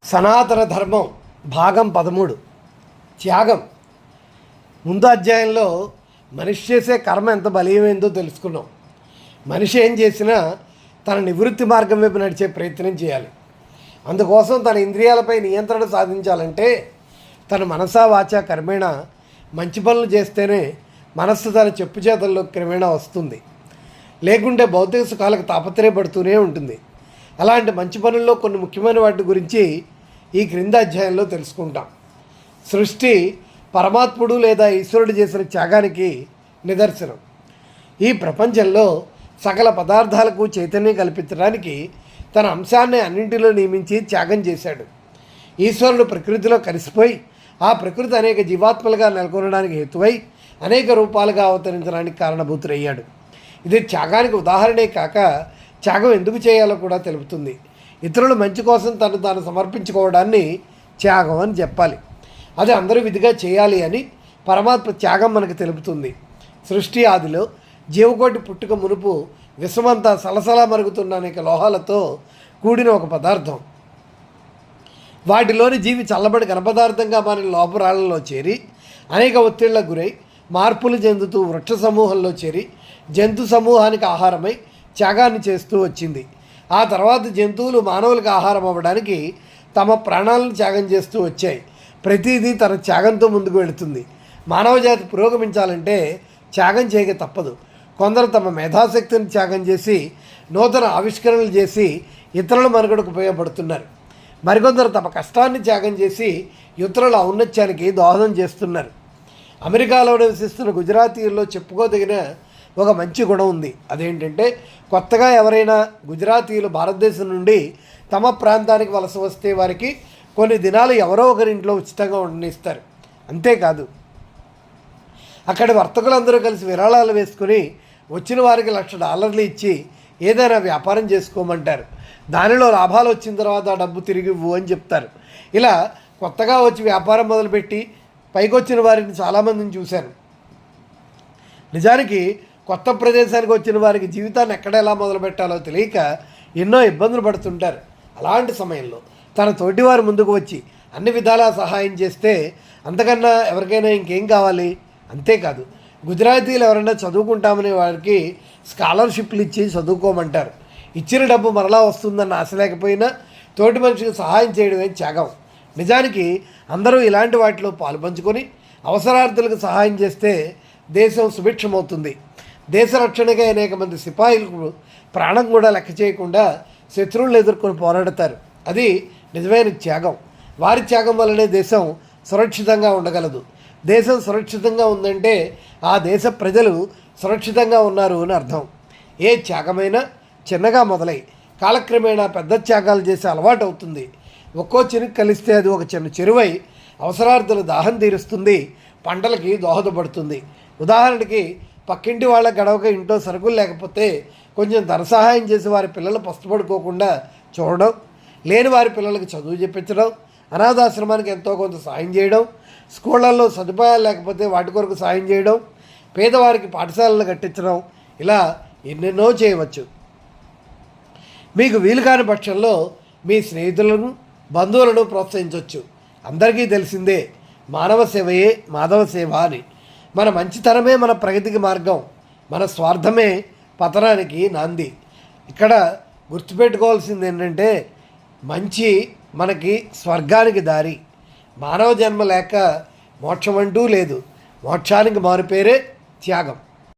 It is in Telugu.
సనాతన ధర్మం భాగం 13 త్యాగం. ముందు అధ్యాయంలో మనిషి చేసే కర్మ ఎంత బలీయమైందో తెలుసుకున్నాం. మనిషి ఏం చేసినా తన నివృత్తి మార్గం వైపు నడిచే ప్రయత్నం చేయాలి. అందుకోసం తన ఇంద్రియాలపై నియంత్రణ సాధించాలంటే తన మనసా వాచా కర్మేణ మంచి పనులు చేస్తేనే మనస్సు తన చెప్పు చేతల్లో క్రమేణా వస్తుంది. లేకుంటే భౌతిక సుఖాలకు తాపత్రయపడుతూనే ఉంటుంది. అలాంటి మంచి పనుల్లో కొన్ని ముఖ్యమైన వాటి గురించి ఈ క్రింద అధ్యాయంలో తెలుసుకుంటాం. సృష్టి పరమాత్ముడు లేదా ఈశ్వరుడు చేసిన త్యాగానికి నిదర్శనం. ఈ ప్రపంచంలో సకల పదార్థాలకు చైతన్యం కల్పించడానికి తన అంశాన్ని అన్నింటిలో నియమించి త్యాగం చేశాడు. ఈశ్వరుడు ప్రకృతిలో కలిసిపోయి ఆ ప్రకృతి అనేక జీవాత్మలుగా నెలకొనడానికి హేతువై అనేక రూపాలుగా అవతరించడానికి కారణభూతుడయ్యాడు. ఇది త్యాగానికి ఉదాహరణే కాక త్యాగం ఎందుకు చేయాలో కూడా తెలుపుతుంది. ఇతరుల మంచి కోసం తను తాను సమర్పించుకోవడాన్ని త్యాగం అని చెప్పాలి. అది అందరూ విధిగా చేయాలి అని పరమాత్మ త్యాగం మనకు తెలుపుతుంది. సృష్టి ఆదిలో జీవకోటి పుట్టుక మునుపు విశ్వమంతా సలసలా మరుగుతున్న అనేక లోహాలతో కూడిన ఒక పదార్థం. వాటిలోని జీవి చల్లబడి ఘనపదార్థంగా మారిన లోపరాళ్లలో చేరి అనేక ఒత్తిళ్లకు గురై మార్పులు చెందుతూ వృక్ష సమూహంలో చేరి జంతు సమూహానికి ఆహారమై త్యాగాన్ని చేస్తూ వచ్చింది. ఆ తర్వాత జంతువులు మానవులకు ఆహారం అవ్వడానికి తమ ప్రాణాలను త్యాగం చేస్తూ వచ్చాయి. ప్రతిదీ తన త్యాగంతో ముందుకు వెళుతుంది. మానవజాతి పురోగమించాలంటే త్యాగం చేయక తప్పదు. కొందరు తమ మేధాశక్తిని త్యాగం చేసి నూతన ఆవిష్కరణలు చేసి ఇతరుల మనుగడకు ఉపయోగపడుతున్నారు. మరికొందరు తమ కష్టాన్ని త్యాగం చేసి ఇతరుల ఔన్నత్యానికి దోహదం చేస్తున్నారు. అమెరికాలో నివసిస్తున్న గుజరాతీయుల్లో చెప్పుకోదగిన ఒక మంచి గుణం ఉంది. అదేంటంటే కొత్తగా ఎవరైనా గుజరాతీయులు భారతదేశం నుండి తమ ప్రాంతానికి వలస వస్తే వారికి కొన్ని దినాలు ఎవరో ఒకరింట్లో ఉచితంగా ఉండనిస్తారు. అంతేకాదు అక్కడి వర్తకులందరూ కలిసి విరాళాలు వేసుకుని వచ్చిన వారికి $1,00,000 ఇచ్చి ఏదైనా వ్యాపారం చేసుకోమంటారు. దానిలో లాభాలు వచ్చిన తర్వాత ఆ డబ్బు తిరిగి ఇవ్వు అని చెప్తారు. ఇలా కొత్తగా వచ్చి వ్యాపారం మొదలుపెట్టి పైకొచ్చిన వారిని చాలామందిని చూశాను. నిజానికి కొత్త ప్రదేశానికి వచ్చిన వారికి జీవితాన్ని ఎక్కడ ఎలా మొదలు పెట్టాలో తెలియక ఎన్నో ఇబ్బందులు పడుతుంటారు. అలాంటి సమయంలో తన తోటివారు ముందుకు వచ్చి అన్ని విధాలా సహాయం చేస్తే అంతకన్నా ఎవరికైనా ఇంకేం కావాలి. అంతేకాదు గుజరాతీలు ఎవరైనా చదువుకుంటామనే వారికి స్కాలర్షిప్లు ఇచ్చి చదువుకోమంటారు. ఇచ్చిన డబ్బు మరలా వస్తుందన్న ఆశ లేకపోయినా తోటి మనిషికి సహాయం చేయడమే త్యాగం. నిజానికి అందరూ ఇలాంటి వాటిలో పాలుపంచుకొని అవసరార్థులకు సహాయం చేస్తే దేశం సుభిక్షమవుతుంది. దేశ రక్షణగా అనేక మంది సిపాయిలకు ప్రాణం కూడా లెక్క చేయకుండా శత్రువులను ఎదుర్కొని పోరాడతారు. అది నిజమైన త్యాగం. వారి త్యాగం వల్లనే దేశం సురక్షితంగా ఉండగలదు. దేశం సురక్షితంగా ఉందంటే ఆ దేశ ప్రజలు సురక్షితంగా ఉన్నారు అని అర్థం. ఏ త్యాగమైనా చిన్నగా మొదలై కాలక్రమేణా పెద్ద త్యాగాలు చేసే అలవాటు అవుతుంది. ఒక్కో చినుకు కలిస్తే అది ఒక చిన్న చెరువై అవసరార్థుల దాహం తీరుస్తుంది, పంటలకి దోహదపడుతుంది. ఉదాహరణకి పక్కింటి వాళ్ళ గడవక ఇంట్లో సరుకులు లేకపోతే కొంచెం ధన సహాయం చేసి వారి పిల్లలు పస్తుపడుకోకుండా చూడడం, లేని వారి పిల్లలకు చదువు చెప్పించడం, అనాథాశ్రమానికి ఎంతో కొంత సాయం చేయడం, స్కూళ్ళల్లో సదుపాయాలు లేకపోతే వాటి కొరకు సాయం చేయడం, పేదవారికి పాఠశాలలు కట్టించడం, ఇలా ఎన్నెన్నో చేయవచ్చు. మీకు వీలు కాని పక్షంలో మీ స్నేహితులను బంధువులను ప్రోత్సహించవచ్చు. అందరికీ తెలిసిందే మానవ సేవయే మాధవ సేవ అని. మన మంచితనమే మన ప్రగతికి మార్గం, మన స్వార్థమే పతనానికి నాంది. ఇక్కడ గుర్తుపెట్టుకోవాల్సింది ఏంటంటే మంచి మనకి స్వర్గానికి దారి. మానవ జన్మ లేక మోక్షం అంటూ లేదు. మోక్షానికి మారుపేరే త్యాగం.